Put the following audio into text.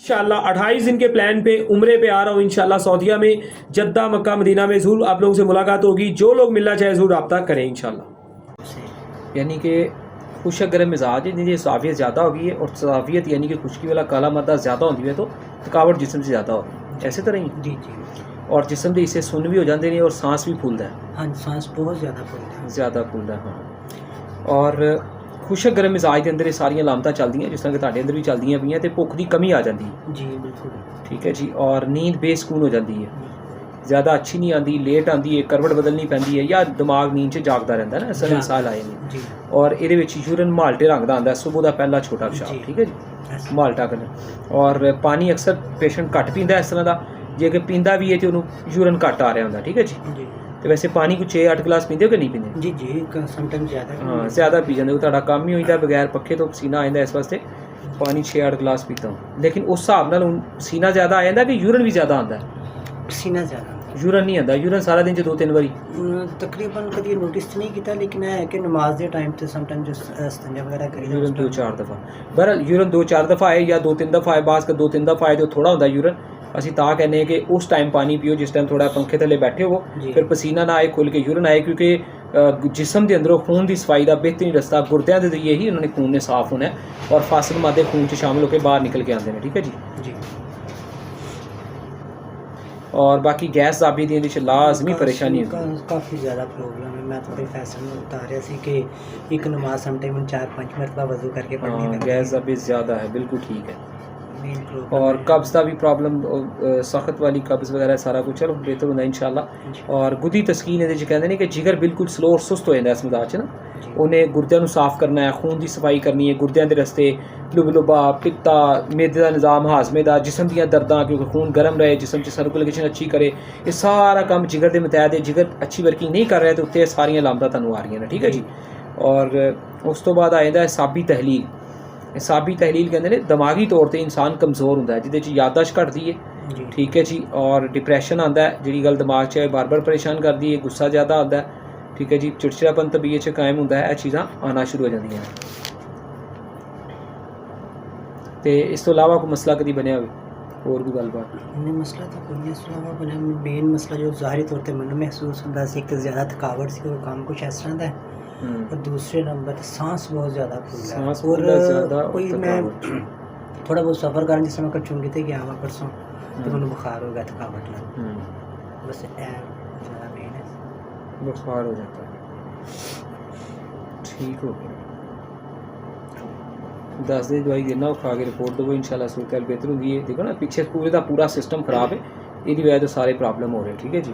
इंशाल्लाह 28 दिन के प्लान पे उम्रे पे आ रहा हूँ इंशाल्लाह सऊदीया में जद्दा मक्का मदीना में ज़रूर आप लोगों से मुलाकात होगी। जो लोग मिलना चाहे ज़रूर रब्ता करें इंशाल्लाह। यानी कि खुश गर्म मिजाज है जिनकी साफियत ज़्यादा होगी है और साफियत यानी कि खुश्की वाला काला मद्दा ज़्यादा होती है तो थकावट जिसम से ज़्यादा होगी ऐसे तरह ही जी जी और जिसम के हिस्से सुन भी हो जाते हैं और सांस भी फूलता है। हाँ सांस बहुत ज़्यादा फूलता है हाँ। और खुशक गर्म मिजाज के अंदर ये सारियां लामतां चलदियां जिस तरह कि ਤੁਹਾਡੇ अंदर भी चलदियां पईयां ते भुख की कमी आ जाती है जी बिल्कुल ठीक है जी। और नींद बेसकून हो जाती है ज़्यादा अच्छी नहीं आती लेट आती है करवट बदलनी पैंदी है या दिमाग नींद से जागता रहता है ना असल इंसान आए नहीं। और ये यूरन माल्टे रंग का आंदा सुबह का पहला छोटा पेशाब ठीक है जी माल्टा कन्नै। और पानी अक्सर पेशेंट घट पींदा इस तरह का जे कि पींदा भी है तो उन्होंने यूरन घट आ रहा होंगे ठीक है जी। तो वैसे पानी को 6-8 गिलास पींदे हो कि नहीं पींदे? जी जी समटाइम्स ज़्यादा हाँ ज़्यादा पी जाते हो काम ही होता बगैर पखे तो पसीना आ जाता इस वास्ते पानी 6-8 गिलास पीता हूँ। लेकिन उस हिसाब नाल पसीना ज़्यादा आ जाता कि यूरन भी ज़्यादा आता है? पसीना ज़्यादा यूरन नहीं आता यूरन सारा दिन 2-3 बारी तकरीबन कभी नोटिस नहीं किया लेकिन है कि नमाज के टाइम से समटाइम जो संजा वगैरह करी यूरन 2-4 दफ़ा बहरहाल यूरन 2-4 दफ़ा है या 2-3 दफ़ा है बास का 2-3 दफ़ा है जो थोड़ा होता यूरन ਅਸੀਂ ਤਾਂ ਕਹਿੰਦੇ ਹਾਂ कि उस टाइम पानी पियो जिस टाइम थोड़ा पंखे थले बैठे हो फिर पसीना ना आए खुल के यूरन आए क्योंकि जिसम के अंदरों खून की सफाई का बेहतरीन रस्ता गुर्दियां के जरिए ही उन्होंने खून ने साफ होना है और फासिल मादे खून से शामिल होकर बाहर निकल के आते हैं ठीक है जी। और बाकी गैस दाबी दी लाजमी परेशानी काफ़ी ज़्यादा प्रॉब्लम है। मैं थोड़े फैसल में बता रहा सी कि एक नमाज समटाइम 4-5 मरतबा वजू करके पढ़नी गैस दाबी ज़्यादा है बिल्कुल ठीक है। और कब्ज़ का भी प्रॉब्लम सख्त वाली कब्ज़ वगैरह सारा कुछ चलो बेहतर होता इंशाल्लाह। और गुदी तस्कीन ये कहते हैं कि जिगर बिल्कुल स्लो और सुस्त हो जाता है इस मदाज ना उन्हें गुर्दियां साफ करना है खून की सफाई करनी है गुर्दियां के रस्ते लुबलुबा पित्ता मेदे का निज़ाम हाजमे का जिसम दियाँ दर्दां क्योंकि खून गर्म रहे जिसम की सर्कुलेशन अच्छी करे ये सारा काम जिगर के मतहत है। जिगर अच्छी वर्किंग नहीं कर रहा है तो उत्ते सारियां लामतां तुहानूं आ रही हैं ठीक है जी। और उस तो बाद आ जाता है साबी तहलील। हिसाबी तहलील कहते हैं दिमागी तौर पर इंसान कमज़ोर होंदा है जिहदे च याददाश्त घटदी है ठीक है जी। और डिप्रैशन आता है जिहड़ी गल दिमाग च बार बार परेशान करती है गुस्सा ज़्यादा आता है ठीक है जी। चिड़चिड़ापन तबीयत च कायम होंदा है चीज़ां आना शुरू हो जांदियां हैं। तो इस तो इलावा कोई मसला कभी बनया हो और कोई गलबात नहीं? मसला तो कोई नहीं इस अलावा बना मेन मसला जो ज़ाहिरी तौर पर मैंने महसूस होता है कि ज़्यादा थकावट से काम कुछ इस तरह का है और दूसरे नंबर सांस बहुत ज़्यादा फूलता है। और कोई मैं थोड़ा बहुत सफ़र कर जिस समय चुंगी थे गया परसों तो मैंने बुखार हो गया थकावट लग बस ज़्यादा मेन है बुखार हो जाता है ठीक हो गया 10 दिन दवाई देना खा के रिपोर्ट दो इंशाल्लाह सूरत बेहतर होगी है। देखो ना पीछे पूरे का पूरा सिस्टम ख़राब है ये वजह तो सारे प्रॉब्लम हो रहे हैं ठीक है जी।